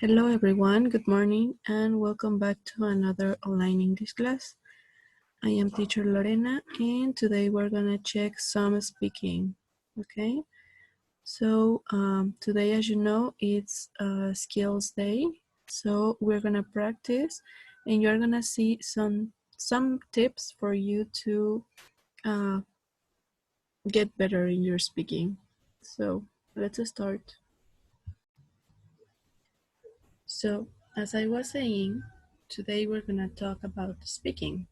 Hello everyone, good morning and welcome back to another online English class. I am teacher Lorena and today we're gonna check some speaking, okay? So today, as you know, it's skills day, so we're gonna practice and you're gonna see some tips for you to uh, get better in your speaking. So let's start. So as I was saying, today we're gonna talk about speaking.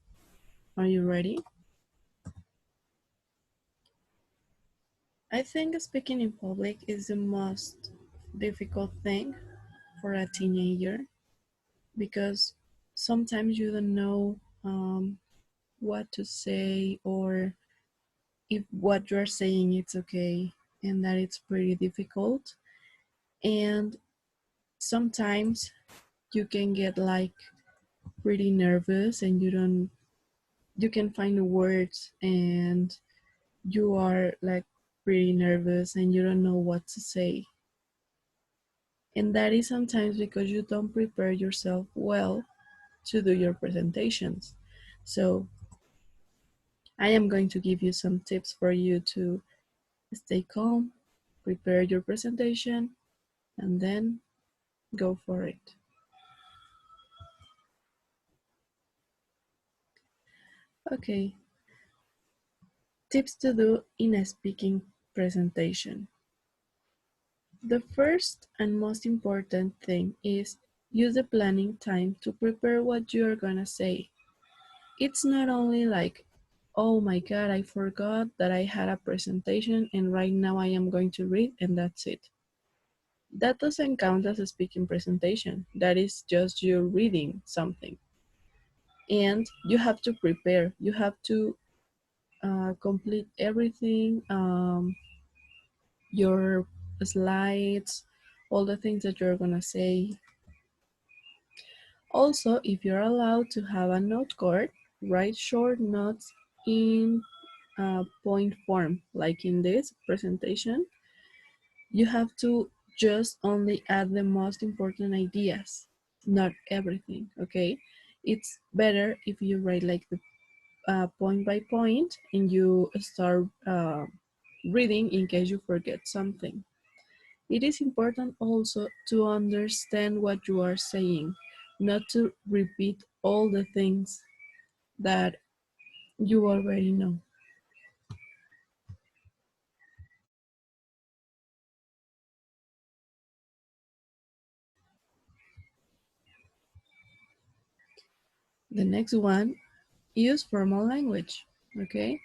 Are you ready? I think speaking in public is the most difficult thing for a teenager because sometimes you don't know what to say or if what you're saying it's okay, and that it's pretty difficult. And sometimes you can get like pretty nervous and you can find the words and you are like pretty nervous and you don't know what to say. And that is sometimes because you don't prepare yourself well to do your presentations. So I am going to give you some tips for you to stay calm, prepare your presentation, and then go for it. Okay, tips to do in a speaking presentation. The first and most important thing is use the planning time to prepare what you are gonna say. It's not only like, oh my god, I forgot that I had a presentation and right now I am going to read and that's it. That doesn't count as a speaking presentation. That is just you reading something. And you have to prepare. You have to complete everything, your slides, all the things that you're gonna say. Also, if you're allowed to have a note card, write short notes in point form, like in this presentation. You have to just only add the most important ideas, not everything, okay? It's better if you write like the point by point and you start reading in case you forget something. It is important also to understand what you are saying, not to repeat all the things that you already know. The next one, use formal language, okay?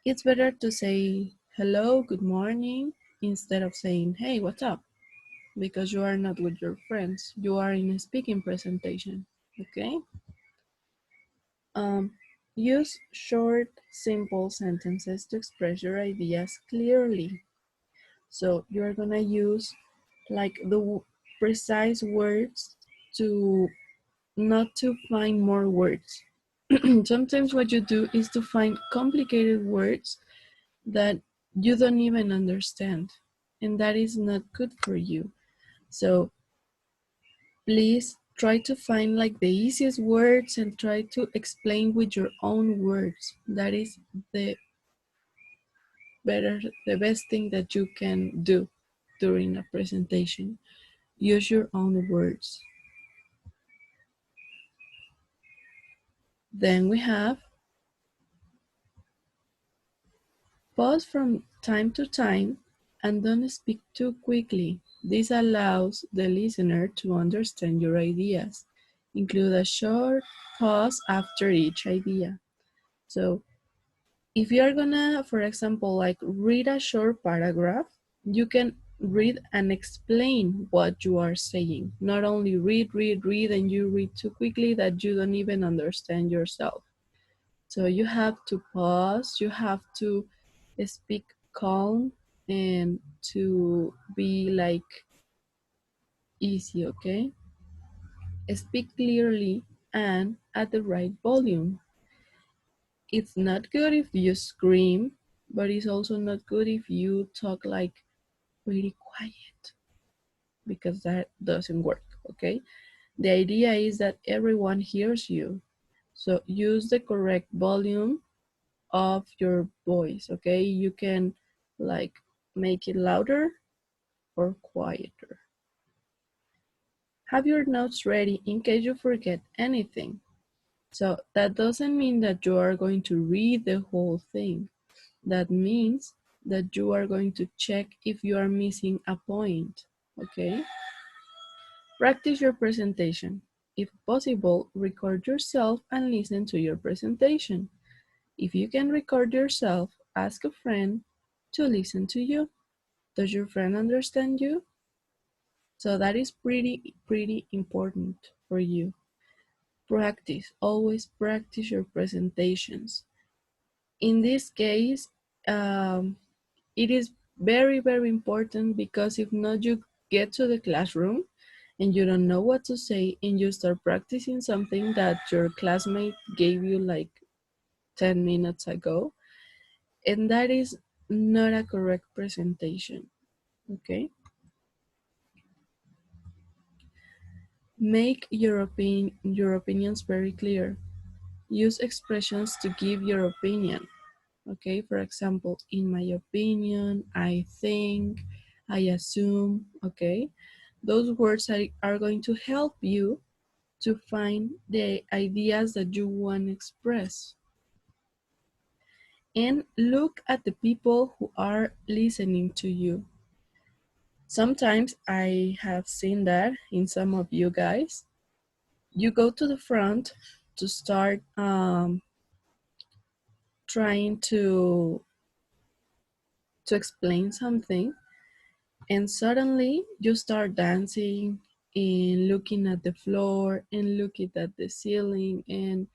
It's better to say hello, good morning, instead of saying, hey, what's up? Because you are not with your friends. You are in a speaking presentation, okay? Um, use short, simple sentences to express your ideas clearly. So you're gonna use like the precise words to not to find more words. Sometimes what you do is to find complicated words that you don't even understand, and that is not good for you. So please try to find like the easiest words and try to explain with your own words. That is the the best thing that you can do during a presentation. Use your own words. Then we have pause from time to time and don't speak too quickly. This allows the listener to understand your ideas. Include a short pause after each idea. So if you're gonna, for example, like read a short paragraph, you can read and explain what you are saying. Not only read, and you read too quickly that you don't even understand yourself. So you have to pause, you have to speak calm and to be like easy, okay? Speak clearly and at the right volume. It's not good if you scream, but it's also not good if you talk like pretty quiet because that doesn't work. okay? The idea is that everyone hears you. So use the correct volume of your voice, okay? You can like make it louder or quieter. Have your notes ready in case you forget anything. So that doesn't mean that you are going to read the whole thing. That means that you are going to check if you are missing a point, okay? Practice your presentation. If possible, record yourself and listen to your presentation. If you can record yourself, ask a friend to listen to you. Does your friend understand you? So that is pretty important for you. Practice, always practice your presentations. In this case, it is very important because if not, you get to the classroom and you don't know what to say and you start practicing something that your classmate gave you like 10 minutes ago, and that is not a correct presentation, okay? Make your opinions very clear. Use expressions to give your opinion, okay? For example, in my opinion, I think, I assume, okay? Those words are going to help you to find the ideas that you want to express. And look at the people who are listening to you. Sometimes I have seen that in some of you guys. You go to the front to start trying to explain something, and suddenly you start dancing and looking at the floor and looking at the ceiling, and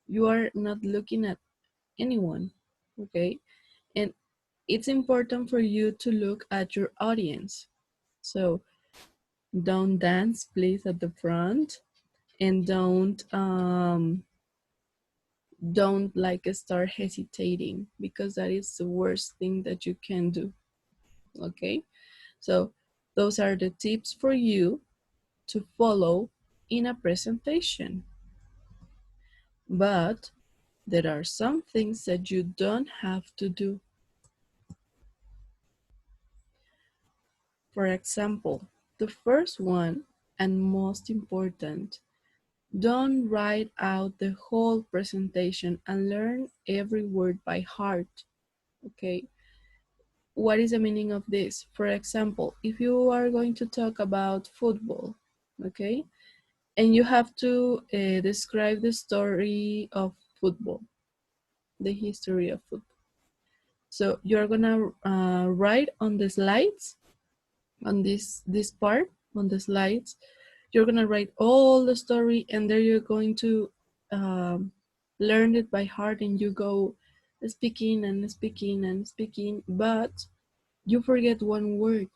you are not looking at anyone, okay? And it's important for you to look at your audience. So don't dance, please, at the front, and don't like start hesitating, because that is the worst thing that you can do, okay? So those are the tips for you to follow in a presentation. But there are some things that you don't have to do. For example, the first one and most important, don't write out the whole presentation and learn every word by heart, okay? What is the meaning of this? For example, if you are going to talk about football, okay, and you have to describe the story of football, the history of football. So you're gonna write on the slides, on this part, on the slides, you're gonna write all the story, and there you're going to um, learn it by heart, and you go speaking and speaking and speaking, but you forget one word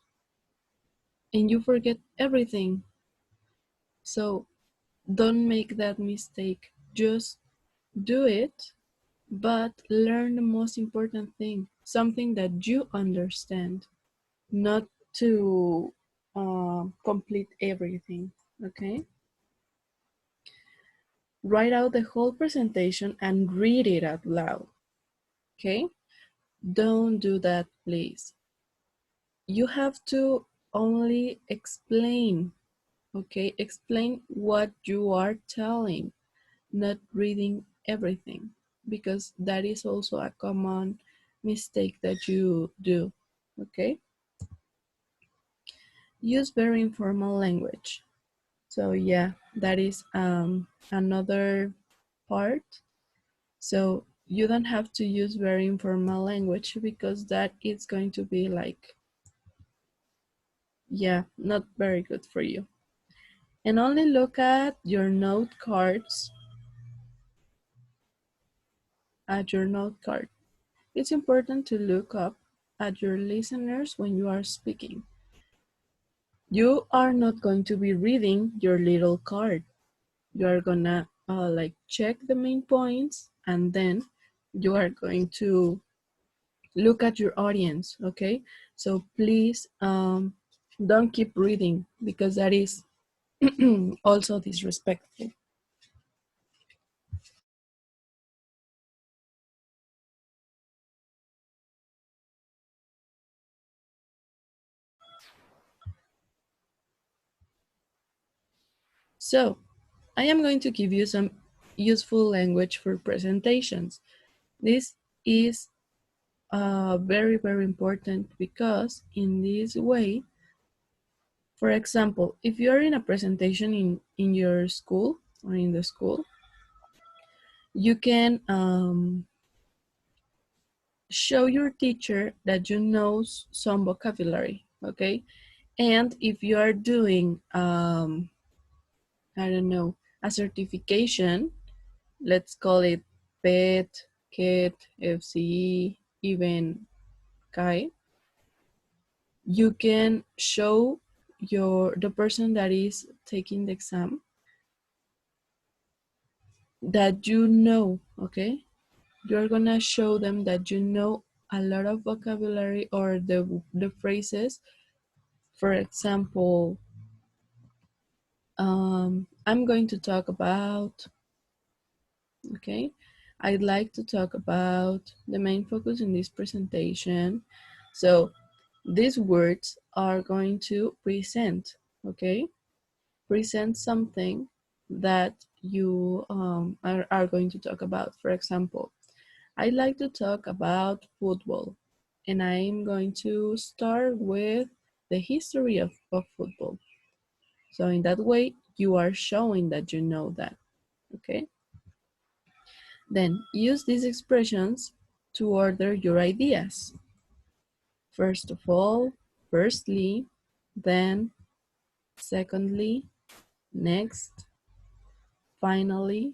and you forget everything. So don't make that mistake. Just do it, but learn the most important thing, something that you understand, not to complete everything, okay? Write out the whole presentation and read it out loud, okay? Don't do that, please. You have to only explain, okay? Explain what you are telling, not reading everything, because that is also a common mistake that you do, okay? Use very informal language. So yeah, that is another part. So you don't have to use very informal language, because that is going to be like, yeah, not very good for you. And only look at your note cards, at your note card. It's important to look up at your listeners when you are speaking. You are not going to be reading your little card. You are gonna like check the main points, and then you are going to look at your audience, okay? So please don't keep reading, because that is also disrespectful. So, I am going to give you some useful language for presentations. This is very, very important because in this way, for example, if you're in a presentation in your school or in the school, you can show your teacher that you know some vocabulary, okay? And if you are doing, I don't know, a certification, let's call it PET, KET, FCE, even KAI, you can show the person that is taking the exam that you know, okay? You're gonna show them that you know a lot of vocabulary or the phrases. For example, I'm going to talk about, okay? I'd like to talk about the main focus in this presentation. So these words are going to present, okay? Present something that you are going to talk about. For example, I'd like to talk about football, and I'm going to start with the history of football. So in that way, you are showing that you know that, okay? Then use these expressions to order your ideas. First of all, firstly, then, secondly, next, finally,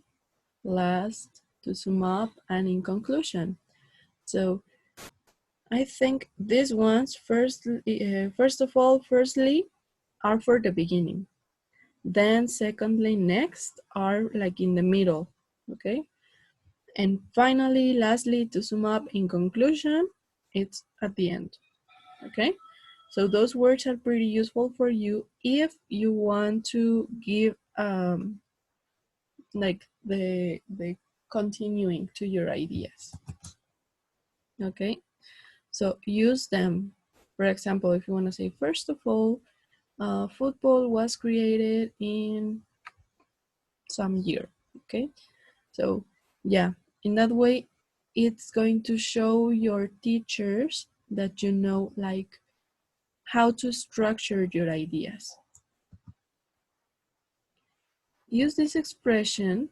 last, to sum up, and in conclusion. So I think these ones, first of all, firstly, are for the beginning. Then secondly, next are like in the middle, okay? And finally, lastly, to sum up in conclusion, it's at the end, okay? So those words are pretty useful for you if you want to give like the continuing to your ideas, okay? So use them. For example, if you want to say, first of all, football was created in some year, okay? So yeah, in that way, it's going to show your teachers that you know like how to structure your ideas. Use this expressions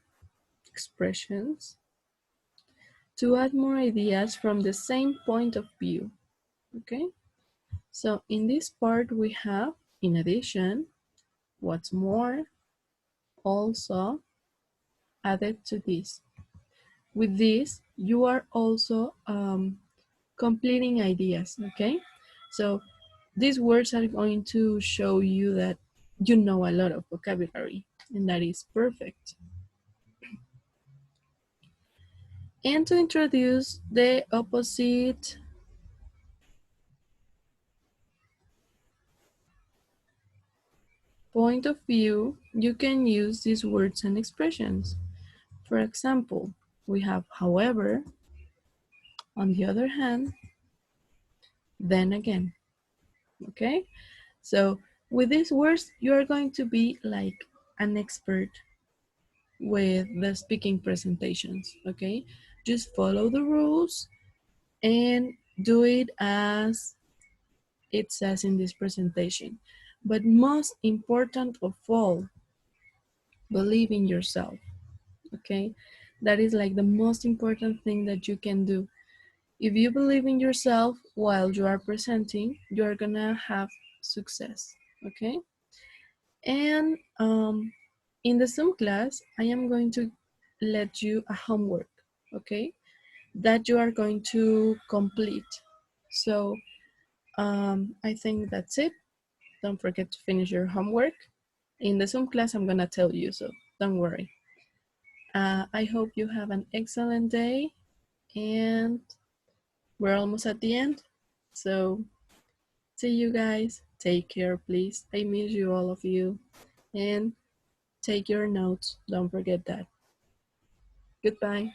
to add more ideas from the same point of view, okay? So in this part we have, in addition, what's more, also, added to this. With this, you are also completing ideas, okay? So these words are going to show you that you know a lot of vocabulary, and that is perfect. And to introduce the opposite point of view, you can use these words and expressions. For example, we have however, on the other hand, then again, okay? So with these words, you are going to be like an expert with the speaking presentations, okay? Just follow the rules and do it as it says in this presentation. But most important of all, believe in yourself, okay? That is like the most important thing that you can do. If you believe in yourself while you are presenting, you are gonna have success, okay? And in the Zoom class, I am going to let you a homework, okay? That you are going to complete. So I think that's it. Don't forget to finish your homework. In the Zoom class, I'm gonna tell you, so don't worry. I hope you have an excellent day, and we're almost at the end. So see you guys. Take care, please. I miss you, all of you. and take your notes. Don't forget that. Goodbye.